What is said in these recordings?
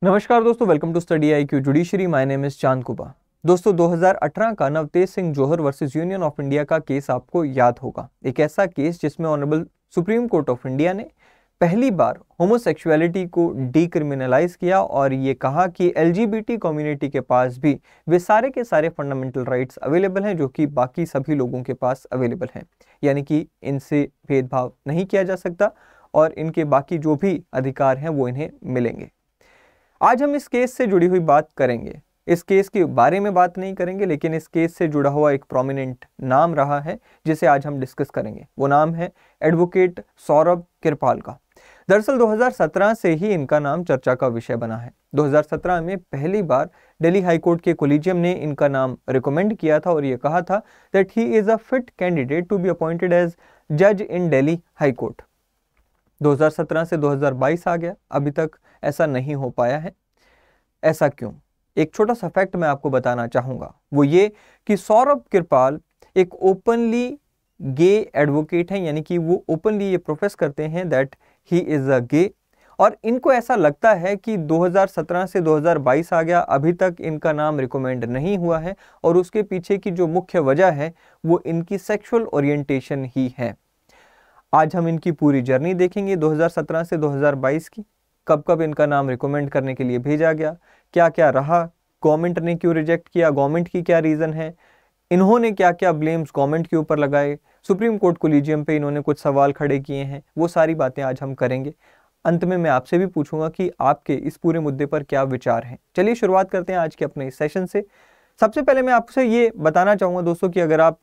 नमस्कार दोस्तों, welcome to study IQ judiciary. My name is Chand Kuba. दोस्तों 2018 का Navtej Singh Johar versus union of India का केस आपको याद होगा। एक ऐसा केस जिसमें honourable supreme court of India ने पहली बार होमोसेक्सुअलिटी को डीक्रिमिनलाइज किया और ये कहा कि LGBT कम्युनिटी के पास भी वे सारे के सारे फंडामेंटल राइट्स अवेलेबल हैं जो कि बाकी सभी लोगों के पास अवेलेबल हैं, यानी कि इनसे भेदभाव नहीं किया जा सकता और इनके बाकी जो भी अधिकार हैं वो इन्हें मिलेंगे। आज हम इस केस से जुड़ी हुई बात करेंगे। इस केस के बारे में बात नहीं करेंगे, लेकिन इस केस से जुड़ा हुआ एक प्रोमिनेंट नाम रहा है जिसे आज हम डिस्कस करेंगे। वो नाम है एडवोकेट सौरभ किरपाल का। दरअसल 2017 से ही इनका नाम चर्चा का विषय बना है। 2017 में पहली बार दिल्ली हाईकोर्ट के कोलिजियम ने इनका नाम रिकमेंड किया था और ये कहा था that he is a fit candidate to be appointed as जज इन दिल्ली हाईकोर्ट। 2017 से 2022 आ गया, अभी तक ऐसा नहीं हो पाया है। ऐसा क्यों? एक छोटा सा फैक्ट मैं आपको बताना चाहूंगा, वो ये कि सौरभ किरपाल एक ओपनली गे एडवोकेट हैं, यानी कि वो ओपनली ये प्रोफेस करते हैं दैट ही इज अ गे। और इनको ऐसा लगता है कि 2017 से 2022 आ गया, अभी तक इनका नाम रिकमेंड नहीं हुआ है और उसके पीछे की जो मुख्य वजह है वो इनकी सेक्सुअल ओरिएंटेशन ही है। आज हम इनकी पूरी जर्नी देखेंगे 2017 से 2022 की। कब कब इनका नाम रिकमेंड करने के लिए भेजा गया, क्या क्या रहा, गवर्नमेंट ने क्यों रिजेक्ट किया, गवर्नमेंट की क्या रीज़न है, इन्होंने क्या क्या ब्लेम्स गवर्नमेंट के ऊपर लगाए, सुप्रीम कोर्ट कोलिजियम पे इन्होंने कुछ सवाल खड़े किए हैं, वो सारी बातें आज हम करेंगे। अंत में मैं आपसे भी पूछूंगा कि आपके इस पूरे मुद्दे पर क्या विचार हैं। चलिए शुरुआत करते हैं आज के अपने इस सेशन से। सबसे पहले मैं आपसे ये बताना चाहूँगा दोस्तों कि अगर आप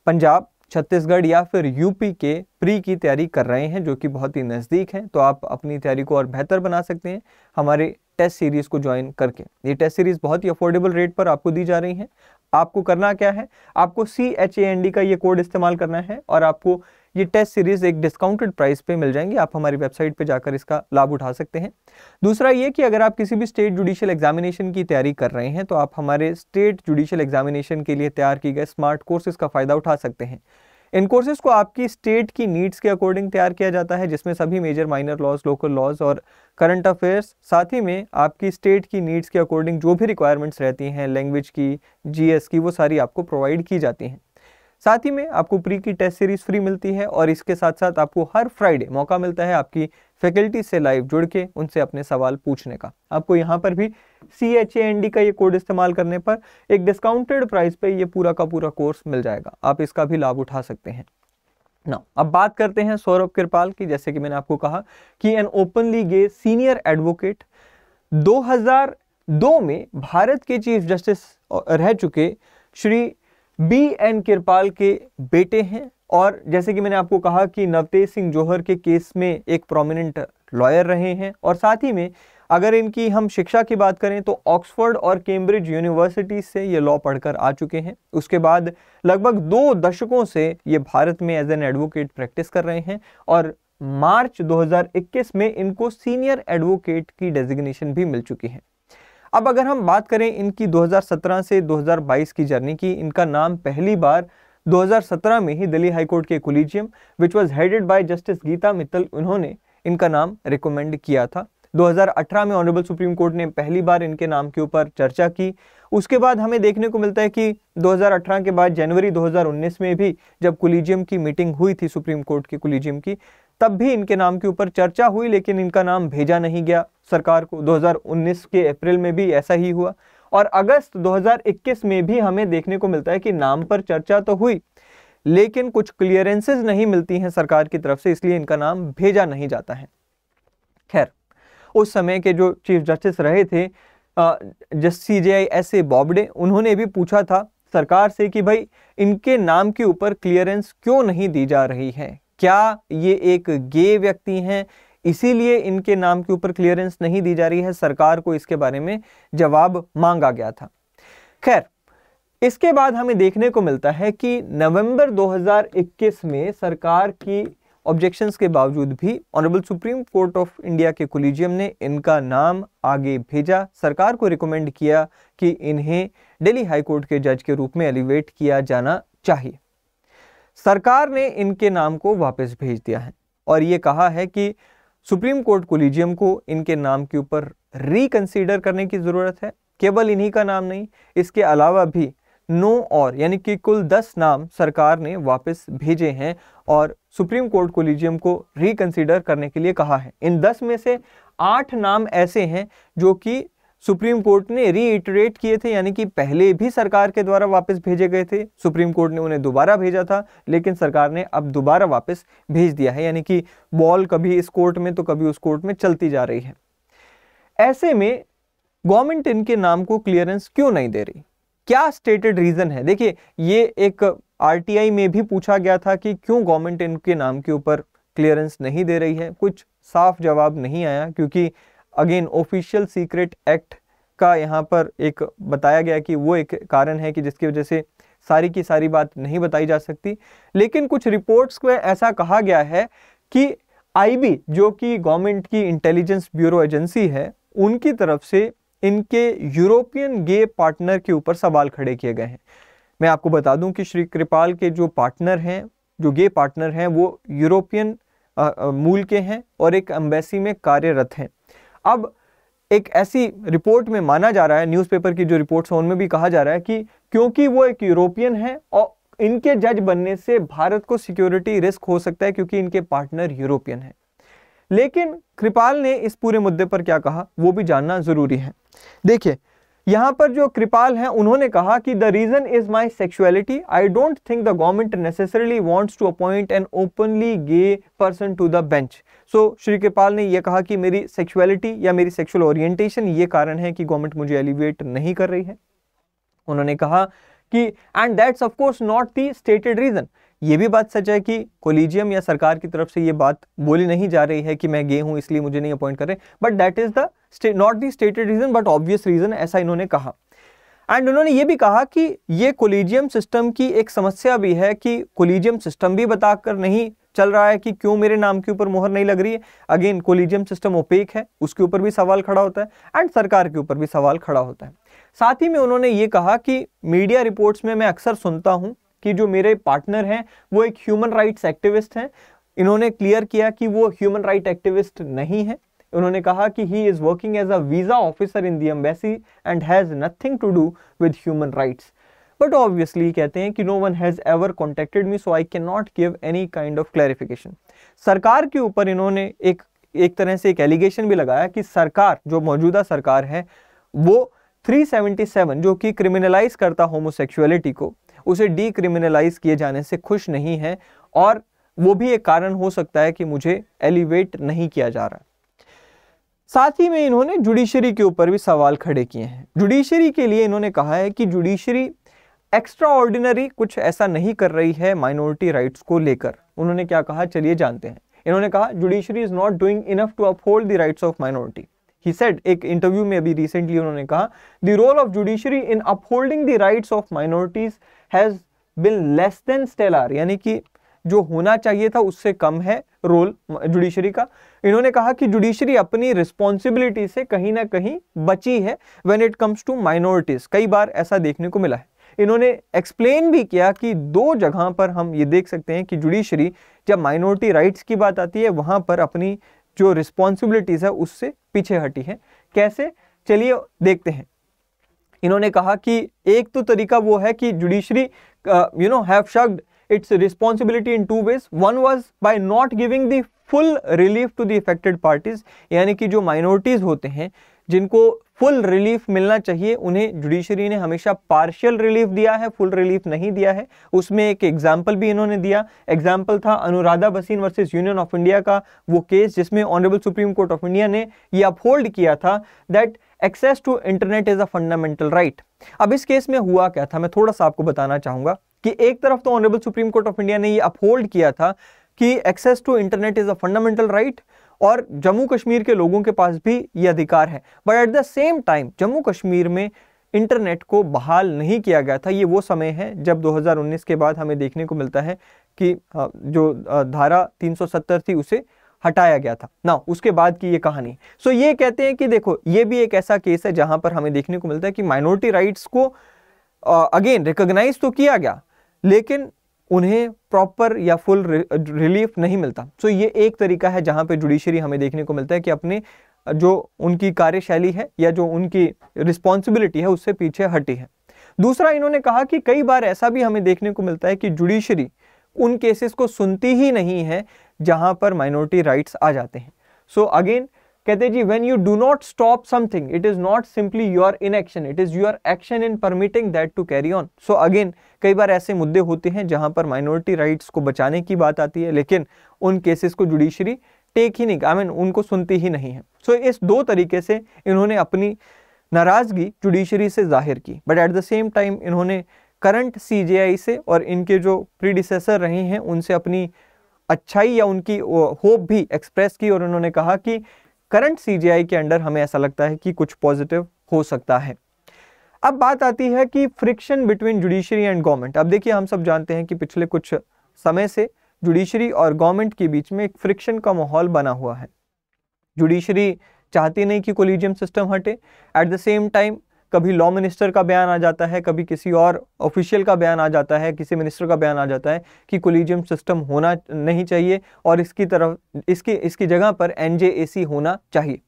पंजाब, छत्तीसगढ़ या फिर यूपी के प्री की तैयारी कर रहे हैं जो कि बहुत ही नज़दीक हैं, तो आप अपनी तैयारी को और बेहतर बना सकते हैं हमारे टेस्ट सीरीज़ को ज्वाइन करके। ये टेस्ट सीरीज़ बहुत ही अफोर्डेबल रेट पर आपको दी जा रही है। आपको करना क्या है, आपको CHAND का ये कोड इस्तेमाल करना है और आपको ये टेस्ट सीरीज़ एक डिस्काउंटेड प्राइस पे मिल जाएंगी। आप हमारी वेबसाइट पे जाकर इसका लाभ उठा सकते हैं। दूसरा ये कि अगर आप किसी भी स्टेट जुडिशियल एग्जामिनेशन की तैयारी कर रहे हैं तो आप हमारे स्टेट जुडिशियल एग्जामिनेशन के लिए तैयार किए गए स्मार्ट कोर्सेज का फ़ायदा उठा सकते हैं। इन कोर्सेज को आपकी स्टेट की नीड्स के अकॉर्डिंग तैयार किया जाता है, जिसमें सभी major minor laws, local laws और करंट अफेयर्स, साथ ही में आपकी स्टेट की नीड्स के अकॉर्डिंग जो भी रिक्वायरमेंट्स रहती हैं, लैंग्वेज की, GS की, वो सारी आपको प्रोवाइड की जाती हैं। साथ ही में आपको प्री की टेस्ट सीरीज फ्री मिलती है और इसके साथ साथ आपको हर फ्राइडे मौका मिलता है आपकी फैकल्टी से लाइव जुड़ के उनसे अपने सवाल पूछने का। आपको यहाँ पर भी CHAND का ये कोड इस्तेमाल करने पर एक डिस्काउंटेड प्राइस पे ये पूरा का पूरा कोर्स मिल जाएगा। आप इसका भी लाभ उठा सकते हैं ना। अब बात करते हैं सौरभ किरपाल की। जैसे कि मैंने आपको कहा कि एन ओपनली गे सीनियर एडवोकेट, 2002 में भारत के चीफ जस्टिस रह चुके श्री BN किरपाल के बेटे हैं और जैसे कि मैंने आपको कहा कि नवतेज सिंह जौहर के केस में एक प्रोमिनेंट लॉयर रहे हैं और साथ ही में अगर इनकी हम शिक्षा की बात करें तो ऑक्सफोर्ड और कैम्ब्रिज यूनिवर्सिटी से ये लॉ पढ़कर आ चुके हैं। उसके बाद लगभग 2 दशकों से ये भारत में एज एन एडवोकेट प्रैक्टिस कर रहे हैं और मार्च 2021 में इनको सीनियर एडवोकेट की डेजिग्नेशन भी मिल चुकी है। अब अगर हम बात करें इनकी 2017 से 2022 की जर्नी की, इनका नाम पहली बार 2017 में ही दिल्ली हाईकोर्ट के collegium which was headed by justice Gita Mittal, उन्होंने इनका नाम रिकमेंड किया था। 2018 में ऑनरेबल सुप्रीम कोर्ट ने पहली बार इनके नाम के ऊपर चर्चा की। उसके बाद हमें देखने को मिलता है कि 2018 के बाद जनवरी 2019 में भी जब कोलिजियम की मीटिंग हुई थी सुप्रीम कोर्ट के कोलिजियम की, तब भी इनके नाम के ऊपर चर्चा हुई, लेकिन इनका नाम भेजा नहीं गया सरकार को। 2019 के अप्रैल में भी ऐसा ही हुआ और अगस्त 2021 में भी हमें देखने को मिलता है कि नाम पर चर्चा तो हुई लेकिन कुछ क्लियरेंसेस नहीं मिलती हैं सरकार की तरफ से, इसलिए इनका नाम भेजा नहीं जाता है। खैर, उस समय के जो चीफ जस्टिस रहे थे जस्टिस CJI SA बॉबडे, उन्होंने भी पूछा था सरकार से कि भाई इनके नाम के ऊपर क्लियरेंस क्यों नहीं दी जा रही है, क्या ये एक गे व्यक्ति हैं इसीलिए इनके नाम के ऊपर क्लियरेंस नहीं दी जा रही है। सरकार को इसके बारे में जवाब मांगा गया था। खैर, इसके बाद हमें देखने को मिलता है कि नवंबर 2021 में सरकार की ऑब्जेक्शंस के बावजूद भी honourable supreme court of India के कोलिजियम ने इनका नाम आगे भेजा, सरकार को रिकमेंड किया कि इन्हें दिल्ली हाईकोर्ट के जज के रूप में एलिवेट किया जाना चाहिए। सरकार ने इनके नाम को वापस भेज दिया है और ये कहा है कि सुप्रीम कोर्ट कोलिजियम को इनके नाम के ऊपर रिकंसीडर करने की जरूरत है। केवल इन्हीं का नाम नहीं, इसके अलावा भी 9 और यानी कि कुल 10 नाम सरकार ने वापस भेजे हैं और सुप्रीम कोर्ट कोलिजियम को रिकंसीडर करने के लिए कहा है। इन 10 में से 8 नाम ऐसे हैं जो कि सुप्रीम कोर्ट ने रीइटरेट किए थे, यानी कि पहले भी सरकार के द्वारा वापस भेजे गए थे, सुप्रीम कोर्ट ने उन्हें दोबारा भेजा था, लेकिन सरकार ने अब दोबारा वापस भेज दिया है, यानी कि बॉल कभी इस कोर्ट में तो कभी उस कोर्ट में चलती जा रही है। ऐसे में गवर्नमेंट इनके नाम को क्लियरेंस क्यों नहीं दे रही? क्या स्टेटेड रीजन है? देखिए, ये एक आरटीआई में भी पूछा गया था कि क्यों गवर्नमेंट इनके नाम के ऊपर क्लियरेंस नहीं दे रही है। कुछ साफ जवाब नहीं आया, क्योंकि अगेन ऑफिशियल सीक्रेट एक्ट का यहाँ पर एक बताया गया कि वो एक कारण है कि जिसकी वजह से सारी की सारी बात नहीं बताई जा सकती। लेकिन कुछ रिपोर्ट्स में ऐसा कहा गया है कि आईबी, जो कि गवर्नमेंट की इंटेलिजेंस ब्यूरो एजेंसी है, उनकी तरफ से इनके यूरोपियन गे पार्टनर के ऊपर सवाल खड़े किए गए हैं। मैं आपको बता दूं कि श्री कृपाल के जो पार्टनर हैं, जो गे पार्टनर हैं, वो यूरोपियन मूल के हैं और एक एम्बेसी में कार्यरत हैं। अब एक ऐसी रिपोर्ट में माना जा रहा है, न्यूज़पेपर की जो रिपोर्ट्स हैं उनमें भी कहा जा रहा है कि क्योंकि वो एक यूरोपियन है और इनके जज बनने से भारत को सिक्योरिटी रिस्क हो सकता है, क्योंकि इनके पार्टनर यूरोपियन है। लेकिन कृपाल ने इस पूरे मुद्दे पर क्या कहा वो भी जानना जरूरी है। देखिए, यहां पर जो कृपाल हैं उन्होंने कहा कि the reason is my sexuality, I don't think the government necessarily wants to appoint an openly gay person to the bench. So Shri Kripal ने यह कहा कि मेरी सेक्सुअलिटी या मेरी सेक्सुअल ओरिएंटेशन ये कारण है कि गवर्नमेंट मुझे एलिवेट नहीं कर रही है। उन्होंने कहा कि and that's of course not the stated reason. ये भी बात सच है कि कोलिजियम या सरकार की तरफ से ये बात बोली नहीं जा रही है कि मैं गे हूं इसलिए मुझे नहीं अपॉइंट कर रहे, but that is the not the stated reason but obvious reason, ऐसा इन्होंने कहा। एंड उन्होंने ये भी कहा कि ये कोलिजियम सिस्टम की एक समस्या भी है कि कोलिजियम सिस्टम भी बताकर नहीं चल रहा है कि क्यों मेरे नाम के ऊपर मोहर नहीं लग रही है। अगेन कोलिजियम सिस्टम ओपेक है, उसके ऊपर भी सवाल खड़ा होता है एंड सरकार के ऊपर भी सवाल खड़ा होता है। साथ ही में उन्होंने ये कहा कि मीडिया रिपोर्ट्स में मैं अक्सर सुनता हूं कि जो मेरे पार्टनर हैं वो एक ह्यूमन राइट्स एक्टिविस्ट हैं। इन्होंने क्लियर किया कि वो ह्यूमन राइट एक्टिविस्ट नहीं है। उन्होंने कहा कि he is working as a visa officer in the embassy and has nothing to do with human rights. But obviously कहते हैं कि no one has ever contacted me so I can not give any kind of clarification. सरकार के ऊपर इन्होंने एक तरह से एक एलिगेशन भी लगाया कि सरकार, जो मौजूदा सरकार है, वो 377 जो कि क्रिमिनलाइज करता होमोसेक्सुअलिटी को, उसे डीक्रिमिनलाइज किए जाने से खुश नहीं है और वो भी एक कारण हो सकता है कि मुझे एलिवेट नहीं किया जा रहा। साथ ही में इन्होंने जुडिशरी के ऊपर भी सवाल खड़े किए हैं। जुडिशरी के लिए इन्होंने कहा है कि जुडिशरी एक्स्ट्रा ऑर्डिनरी कुछ ऐसा नहीं कर रही है माइनॉरिटी राइट्स को लेकर। उन्होंने क्या कहा, चलिए जानते हैं। इन्होंने कहा judiciary is not doing enough to uphold the rights of minority. He said, एक इंटरव्यू में अभी रिसेंटली उन्होंने कहा, the role of judiciary in upholding the rights of minorities has been less than stellar, यानी कि जो होना चाहिए था उससे कम है रोल जुडिशरी का। इन्होंने कहा कि जुडिशरी अपनी रिस्पॉन्सिबिलिटी से कहीं ना कहीं बची है when it comes to minorities। कई बार ऐसा देखने को मिला है। इन्होंने एक्सप्लेन भी किया कि 2 जगह पर हम ये देख सकते हैं कि जुडिशरी जब माइनॉरिटी राइट्स की बात आती है वहां पर अपनी जो रिस्पॉन्सिबिलिटीज है उससे पीछे हटी है। कैसे, चलिए देखते हैं। इन्होंने कहा कि एक तो तरीका वो है कि judiciary have shirked its responsibility in 2 ways। One was by not giving the full relief to the affected parties, यानी कि जो माइनॉरिटीज होते हैं जिनको फुल रिलीफ मिलना चाहिए उन्हें जुडिशरी ने हमेशा पार्शियल रिलीफ दिया है, फुल रिलीफ नहीं दिया है। उसमें एक एग्जाम्पल भी इन्होंने दिया। एग्जाम्पल था Anuradha Bhasin versus union of India का वो केस, जिसमें honourable supreme court of India ने ये अपहोल्ड किया था that access to internet is a fundamental right. अब इस केस में हुआ क्या था, मैं थोड़ा सा आपको बताना चाहूंगा कि एक तरफ तो honourable supreme court of India ने ये अपहोल्ड किया था कि access to internet is a fundamental right और जम्मू कश्मीर के लोगों के पास भी ये अधिकार है, but at the same time Jammu Kashmir में इंटरनेट को बहाल नहीं किया गया था। ये वो समय है जब 2019 के बाद हमें देखने को मिलता है कि जो धारा 370 थी उसे हटाया गया था ना, उसके बाद की ये कहानी। सो ये कहते हैं कि देखो ये भी एक ऐसा केस है जहां पर हमें देखने को मिलता है कि माइनॉरिटी राइट्स को अगेन रिकॉग्नाइज तो किया गया लेकिन उन्हें प्रॉपर या फुल रिलीफ नहीं मिलता। सो ये एक तरीका है जहां पे जुडिशरी हमें देखने को मिलता है कि अपने जो उनकी कार्यशैली है या जो उनकी रिस्पॉन्सिबिलिटी है उससे पीछे हटी है। दूसरा, इन्होंने कहा कि कई बार ऐसा भी हमें देखने को मिलता है कि जुडिशरी उन केसेस को सुनती ही नहीं है जहां पर माइनॉरिटी राइट्स आ जाते हैं। सो अगेन कहते हैं जी, when you do not stop something it is not simply your inaction, it is your action in permitting that to carry on. So again कई बार ऐसे मुद्दे होते हैं जहां पर माइनॉरिटी राइट्स को बचाने की बात आती है, लेकिन उन केसेस को जुडिशरी टेक ही नहीं, आई मीन उनको सुनती ही नहीं है। सो इस दो तरीके से इन्होंने अपनी नाराजगी जुडिशरी से जाहिर की। But at the same time इन्होंने करंट सीजेआई से और इनके जो प्रीडिसेसर रहे हैं उनसे अपनी अच्छाई या उनकी होप भी एक्सप्रेस की, और उन्होंने कहा कि करंट सीजेआई के अंडर हमें ऐसा लगता है कि कुछ पॉजिटिव हो सकता है। अब बात आती है कि friction between judiciary and government. अब देखिए, हम सब जानते हैं कि पिछले कुछ समय से जुडिशरी और गवर्नमेंट के बीच में एक फ्रिक्शन का माहौल बना हुआ है। जुडिशरी चाहती नहीं कि कोलिजियम सिस्टम हटे, एट द सेम टाइम कभी लॉ मिनिस्टर का बयान आ जाता है, कभी किसी और ऑफिशियल का बयान आ जाता है, किसी मिनिस्टर का बयान आ जाता है कि कोलिजियम सिस्टम होना नहीं चाहिए और इसकी जगह पर एनजेएसी होना चाहिए।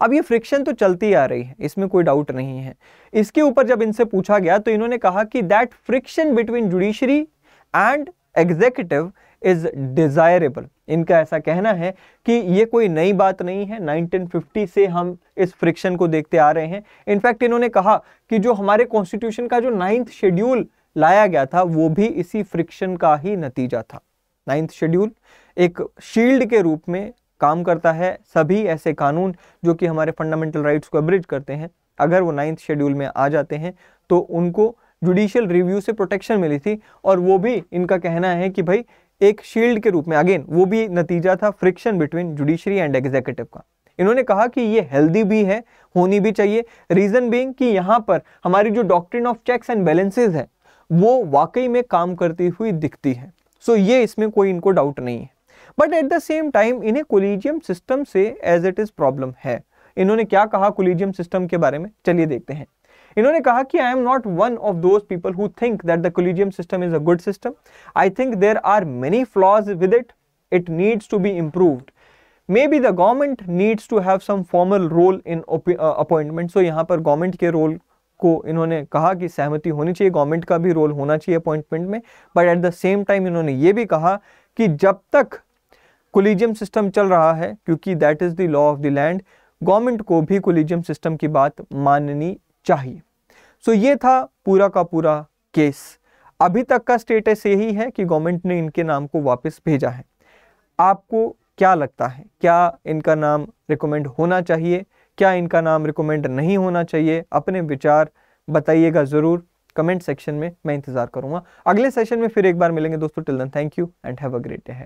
अब ये फ्रिक्शन तो चलती आ रही है, इसमें कोई डाउट नहीं है। इसके ऊपर जब इनसे पूछा गया तो इन्होंने कहा कि that friction between judiciary and executive is desirable. इनका ऐसा कहना है कि ये कोई नई बात नहीं है, 1950 से हम इस फ्रिक्शन को देखते आ रहे हैं। इनफैक्ट इन्होंने कहा कि जो हमारे कॉन्स्टिट्यूशन का जो 9th शेड्यूल लाया गया था वो भी इसी फ्रिक्शन का ही नतीजा था। 9th शेड्यूल एक शील्ड के रूप में काम करता है। सभी ऐसे कानून जो कि हमारे फंडामेंटल राइट्स को अब्रिज करते हैं, अगर वो 9th शेड्यूल में आ जाते हैं तो उनको जुडिशियल रिव्यू से प्रोटेक्शन मिली थी, और वो भी इनका कहना है कि भाई एक शील्ड के रूप में, अगेन वो भी नतीजा था friction between judiciary and executive का। इन्होंने कहा कि ये हेल्दी भी है, होनी भी चाहिए। रीजन बीइंग कि यहाँ पर हमारी जो doctrine of checks and balances है वो वाकई में काम करती हुई दिखती है। सो ये इसमें कोई इनको डाउट नहीं है। But at the same time इन्हें कोलिजियम सिस्टम से एज इट इज प्रॉब्लम है। इन्होंने क्या कहा कोलिजियम सिस्टम के बारे में, चलिए देखते हैं। इन्होंने कहा कि I am not one of those people who think that the collegium system is a good system. I think there are many flaws with it, it needs to be improved. Maybe the government needs to have some formal role in appointment. So यहाँ पर government के role को इन्होंने कहा कि सहमति होनी चाहिए, गवर्नमेंट का भी रोल होना चाहिए अपॉइंटमेंट में। But at the same time इन्होंने ये भी कहा कि जब तक कोलिजियम सिस्टम चल रहा है, क्योंकि that is the law of the land, government को भी कोलिजियम सिस्टम की बात माननी चाहिए। सो ये था पूरा का पूरा केस। अभी तक का स्टेटस यही है कि गवर्नमेंट ने इनके नाम को वापस भेजा है। आपको क्या लगता है, क्या इनका नाम रिकमेंड होना चाहिए, क्या इनका नाम रिकमेंड नहीं होना चाहिए? अपने विचार बताइएगा ज़रूर कमेंट सेक्शन में, मैं इंतज़ार करूँगा। अगले सेशन में फिर एक बार मिलेंगे दोस्तों। Till then thank you and have a great day.